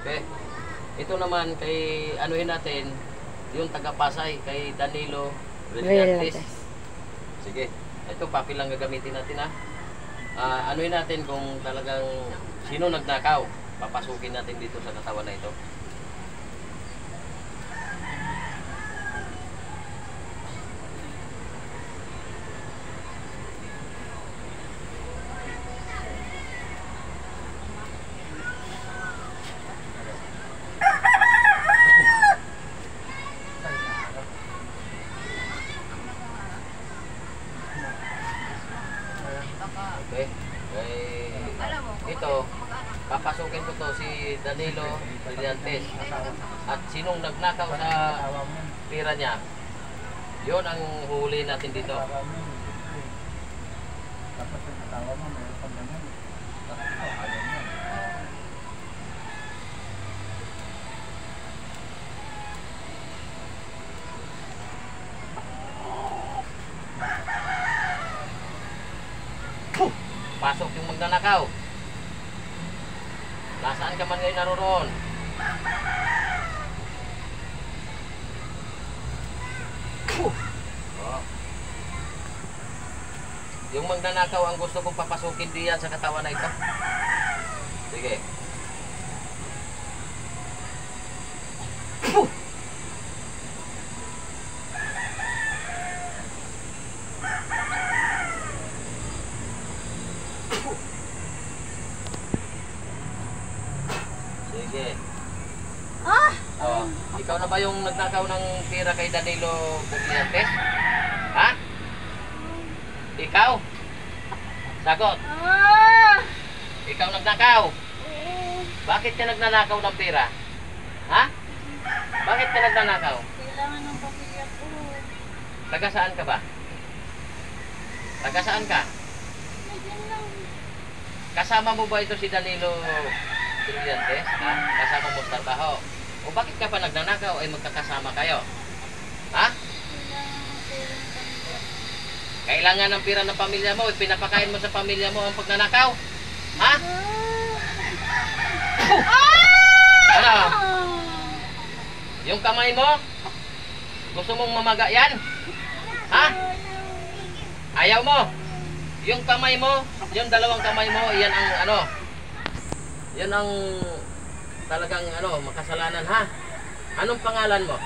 Okay. Ito naman kay anuhin natin yung taga-Pasay kay Danilo Brillantes. Sige. Ito papel lang gagamitin natin ha. Anuhin natin kung talagang sino nagnakaw. Papasukin natin dito sa katawan na ito. Okay. Ito, papasukin ko to si Danilo Brillantes. At sinong nagnakaw sa pera niya, yun ang huli natin dito. Pasok yung magnanakaw. Nasaan ka man ngayon naroon? Oh. Yung magnanakaw ang gusto kong papasukin diyan sa katawan na ito. Sige. Sige. Oh, ikaw na ba yung nagnakaw ng pera kay Danilo Brillantes? Ha? Ikaw? Sagot. Ikaw nagnakaw? Bakit ka nagnanakaw ng pera? Ha? Bakit ka nagnanakaw? Kailangan ng pamilya ko. Taga saan ka ba? Taga saan ka? Medyan lang. Kasama mo ba ito si Danilo Brillantes? Ha? Kasama mo sa trabaho? O bakit ka pa nagnanakaw ay magkakasama kayo? Ha? Kailangan ng pera Kailangan ng pera ng pamilya. ng pamilya mo, pinapakain mo sa pamilya mo ang pagnanakaw? Ha? Ano? Yung kamay mo? Gusto mong mamaga yan? Ha? Ayaw mo? Yung kamay mo, yung dalawang kamay mo, yan ang ano? Yan ang talagang ano, makasalanan ha? Anong pangalan mo?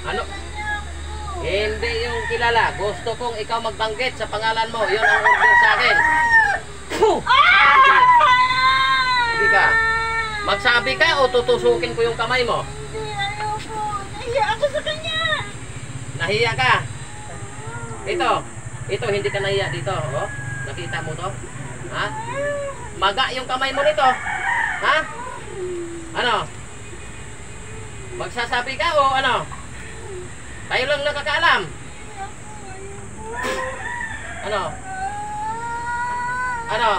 Ano? Hindi yung kilala. Gusto kong ikaw magbanggit sa pangalan mo. Yun ang order sa akin. Sige ka. Magsabi ka o tutusukin ko yung kamay mo? Hindi, ayoko. Nahiya ako sa kanya. Nahiya ka? Ito, hindi ka nahiya dito. Oh. Nakita mo to? Ha? Maga yung kamay mo nito. Ha? Ano? Magsasabi ka o ano? Tayo lang nakakaalam. Ano? Ano?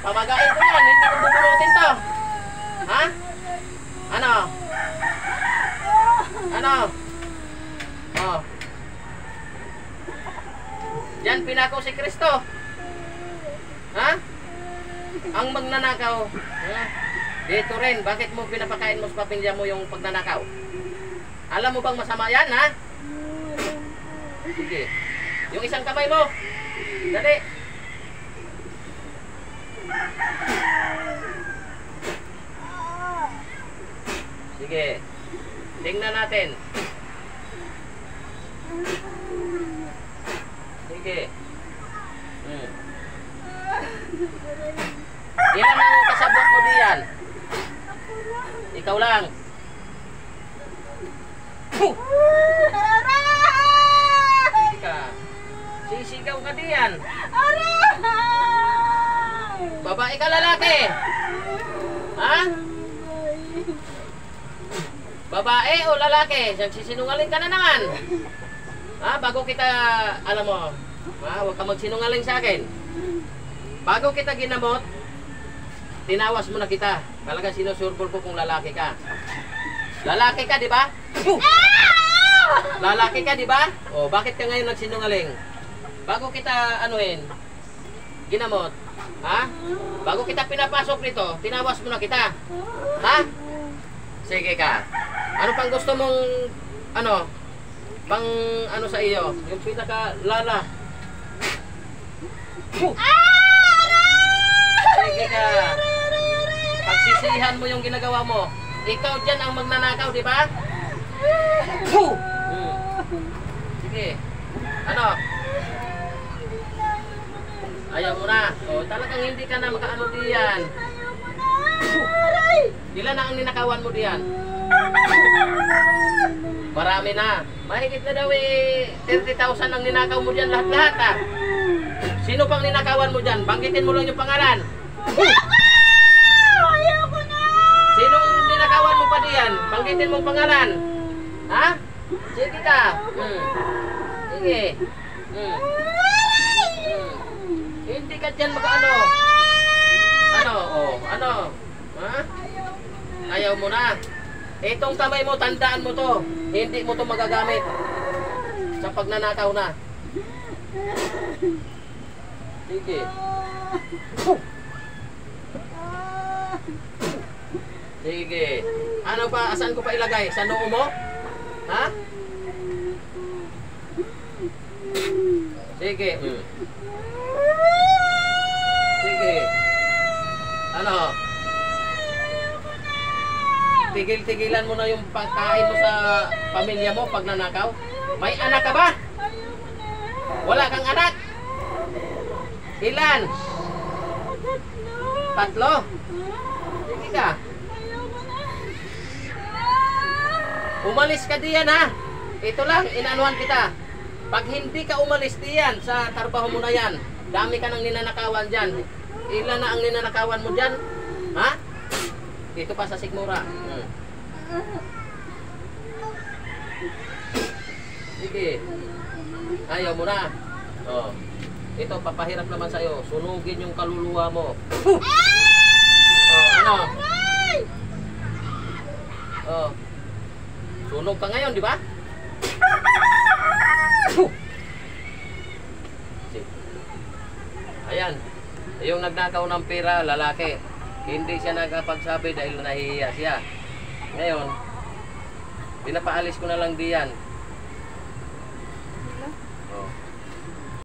Pamagain ko yan, hindi ko bubunutin to. Ha? Ano? Ano? Oh. Yan pinako si Kristo. Ha? Ang magnanakaw. Ha? Dito rin, bakit mo pinapakain mo sa pamilya mo yung pagnanakaw? Alam mo bang masama yan, ha? Sige. Yung isang kamay mo. Dali. Sige. Tingnan natin. Sige. Ilan ang kasabot mo diyan? Ikaw lang. Sige ka. Sisigaw ka diyan. Babae ka lalaki? Ha? Babae o lalaki? Nagsisinungaling ka na naman. Ha? Bago kita, alam mo, ha? Huwag ka magsinungaling sa akin. Bago kita ginamot, tinawas mo na kita. Talaga sinusurbol ko kung lalaki ka. Lalaki ka, di ba? Lalaki ka, di ba? O, bakit ka ngayon nagsinungaling? Bago kita, anuhin, ginamot, Ha? Bago kita pinapasok dito, tinawas muna kita. Ha? Sige ka. Ano pang gusto mong, ano, pang, ano sa iyo? Yung pinaka lala. Sige ka. Pagsisihan mo yung ginagawa mo. Ikaw dyan ang magnanakaw, di ba? Sige. Ano? Ayaw mo na. O, talagang hindi ka na makaano diyan. Ilan na ang ninakawan mo diyan? Marami na. Mahigit na daw 30,000 ang ninakaw mo diyan lahat-lahat ah. Sino pang ninakawan mo diyan? Banggitin mo lang yung pangalan. Ayoko na! Sino ang ninakawan mo pa diyan? Banggitin mo ang pangalan. Ha? Sige ka. Sige. Hindi ka dyan mag-ano. Ano? Oh, ano? Ha? Ayaw mo na. Itong kamay mo, tandaan mo to. Hindi mo to magagamit sa pagnanakaw na. Sige. Sige. Ano pa? Saan ko pa ilagay? Sa noo mo? Ha? Sige. Sige. Ano? Tigil-tigilan mo na yung pagkain mo sa pamilya mo pag nanakaw. May anak ka ba? Wala kang anak? Ilan? 3? Sige ka. Umalis ka diyan ha. Ito lang, inanuhan kita. Pag hindi ka umalis diyan sa trabaho mo na yan, dami ka nang ninanakawan dyan. Ilan na ang ninanakawan mo dyan? Ha? Dito pa sa Sigmura. Sige. Ayaw mo na. Oh. Ito, papahirap naman sa'yo. Sunugin yung kaluluwa mo. Oh, ano? Oh. Sunog ka ngayon, di ba? Ayan. Yung nagnakaw ng pera, lalaki. Hindi siya nagpagsabi dahil nahihiya siya. Ngayon, pinapaalis ko na lang diyan.